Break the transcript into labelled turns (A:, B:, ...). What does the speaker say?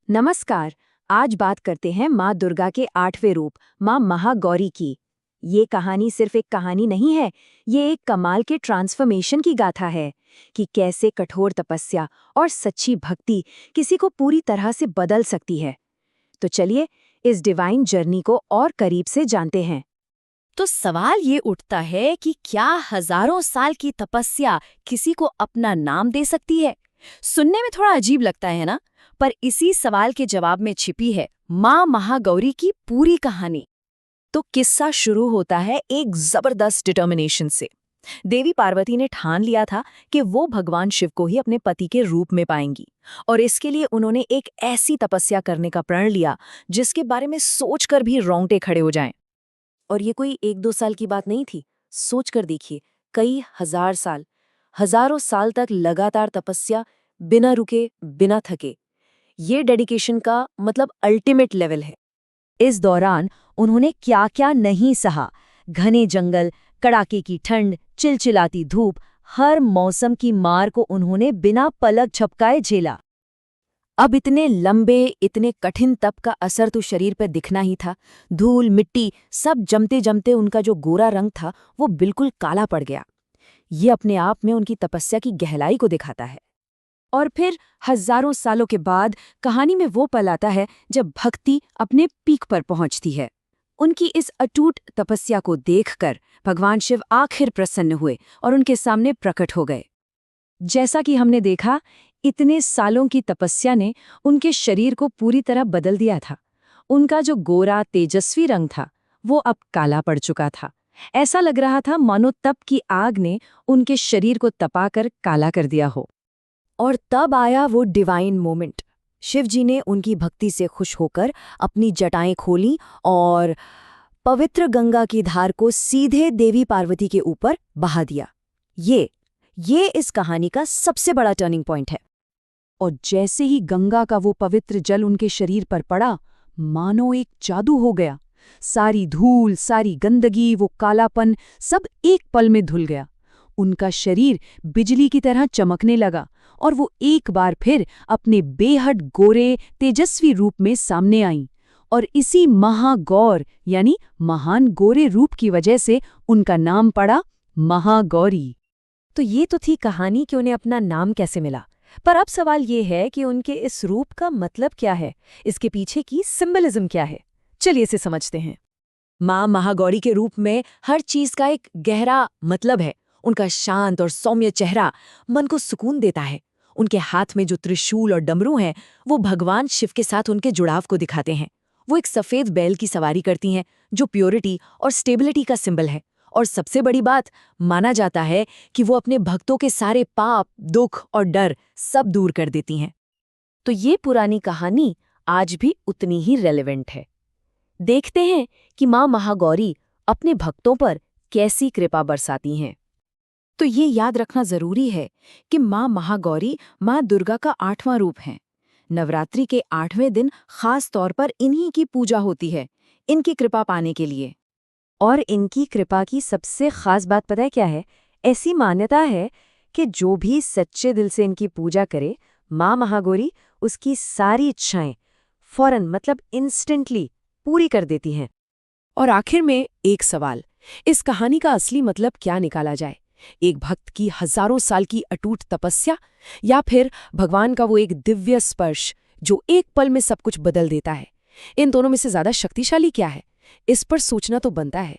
A: नमस्कार। आज बात करते हैं माँ दुर्गा के 8वें रूप माँ महागौरी की। ये कहानी सिर्फ एक कहानी नहीं है, ये एक कमाल के ट्रांसफॉर्मेशन की गाथा है कि कैसे कठोर तपस्या और सच्ची भक्ति किसी को पूरी तरह से बदल सकती है। तो चलिए इस डिवाइन जर्नी को और करीब से जानते हैं।
B: तो सवाल ये उठता है कि क्या हजारों साल की तपस्या किसी को अपना नाम दे सकती है? सुनने में थोड़ा अजीब लगता है ना, पर इसी सवाल के जवाब में छिपी है माँ महागौरी की पूरी कहानी। तो किस्सा शुरू होता है एक जबरदस्त डिटर्मिनेशन से। देवी पार्वती ने ठान लिया था कि वो भगवान शिव को ही अपने पति के रूप में पाएंगी, और इसके लिए उन्होंने एक ऐसी तपस्या करने का प्रण लिया जिसके बारे में सोचकर भी रोंगटे खड़े हो जाएं। और ये कोई 1-2 साल की बात नहीं थी। सोच कर देखिए, कई हजार साल, हजारों साल तक लगातार तपस्या, बिना रुके, बिना थके। ये डेडिकेशन का मतलब अल्टीमेट लेवल है। इस दौरान उन्होंने क्या क्या नहीं सहा। घने जंगल, कड़ाके की ठंड, चिलचिलाती धूप, हर मौसम की मार को उन्होंने बिना पलक झपकाए झेला। अब इतने लंबे, इतने कठिन तप का असर तो शरीर पर दिखना ही था। धूल, मिट्टी सब जमते जमते उनका जो गोरा रंग था वो बिल्कुल काला पड़ गया। ये अपने आप में उनकी तपस्या की गहराई को दिखाता है। और फिर हजारों सालों के बाद कहानी में वो पल आता है जब भक्ति अपने पीक पर पहुंचती है। उनकी इस अटूट तपस्या को देखकर भगवान शिव आखिर प्रसन्न हुए और उनके सामने प्रकट हो गए। जैसा कि हमने देखा, इतने सालों की तपस्या ने उनके शरीर को पूरी तरह बदल दिया था। उनका जो गोरा तेजस्वी रंग था वो अब काला पड़ चुका था। ऐसा लग रहा था मानो तप की आग ने उनके शरीर को तपाकर काला कर दिया हो। और तब आया वो डिवाइन मोमेंट। शिव जी ने उनकी भक्ति से खुश होकर अपनी जटाएं खोलीं और पवित्र गंगा की धार को सीधे देवी पार्वती के ऊपर बहा दिया। ये इस कहानी का सबसे बड़ा टर्निंग पॉइंट है। और जैसे ही गंगा का वो पवित्र जल उनके शरीर पर पड़ा, मानो एक जादू हो गया। सारी धूल, सारी गंदगी, वो कालापन सब एक पल में धुल गया। उनका शरीर बिजली की तरह चमकने लगा और वो एक बार फिर अपने बेहद गोरे, तेजस्वी रूप में सामने आईं। और इसी महागौर यानी महान गोरे रूप की वजह से उनका नाम पड़ा महागौरी। तो ये तो थी कहानी कि उन्हें अपना नाम कैसे मिला। पर अब सवाल ये है कि उनके इस रूप का मतलब क्या है, इसके पीछे की सिंबलिज्म क्या है। चलिए इसे समझते हैं। माँ महागौरी के रूप में हर चीज का एक गहरा मतलब है। उनका शांत और सौम्य चेहरा मन को सुकून देता है। उनके हाथ में जो त्रिशूल और डमरू हैं, वो भगवान शिव के साथ उनके जुड़ाव को दिखाते हैं। वो एक सफेद बैल की सवारी करती हैं, जो प्योरिटी और स्टेबिलिटी का सिंबल है। और सबसे बड़ी बात, माना जाता है कि वो अपने भक्तों के सारे पाप, दुख और डर सब दूर कर देती हैं। तो ये पुरानी कहानी आज भी उतनी ही रेलेवेंट है। देखते हैं कि माँ महागौरी अपने भक्तों पर कैसी कृपा बरसाती हैं। तो ये याद रखना जरूरी है कि माँ महागौरी माँ दुर्गा का 8वां रूप है। नवरात्रि के 8वें दिन खास तौर पर इन्हीं की पूजा होती है, इनकी कृपा पाने के लिए। और इनकी कृपा की सबसे खास बात पता है क्या है? ऐसी मान्यता है कि जो भी सच्चे दिल से इनकी पूजा करे, माँ महागौरी उसकी सारी इच्छाएं फौरन मतलब इंस्टेंटली पूरी कर देती हैं। और आखिर में एक सवाल, इस कहानी का असली मतलब क्या निकाला जाए? एक भक्त की हजारों साल की अटूट तपस्या, या फिर भगवान का वो एक दिव्य स्पर्श जो एक पल में सब कुछ बदल देता है? इन दोनों में से ज्यादा शक्तिशाली क्या है? इस पर सोचना तो बनता है।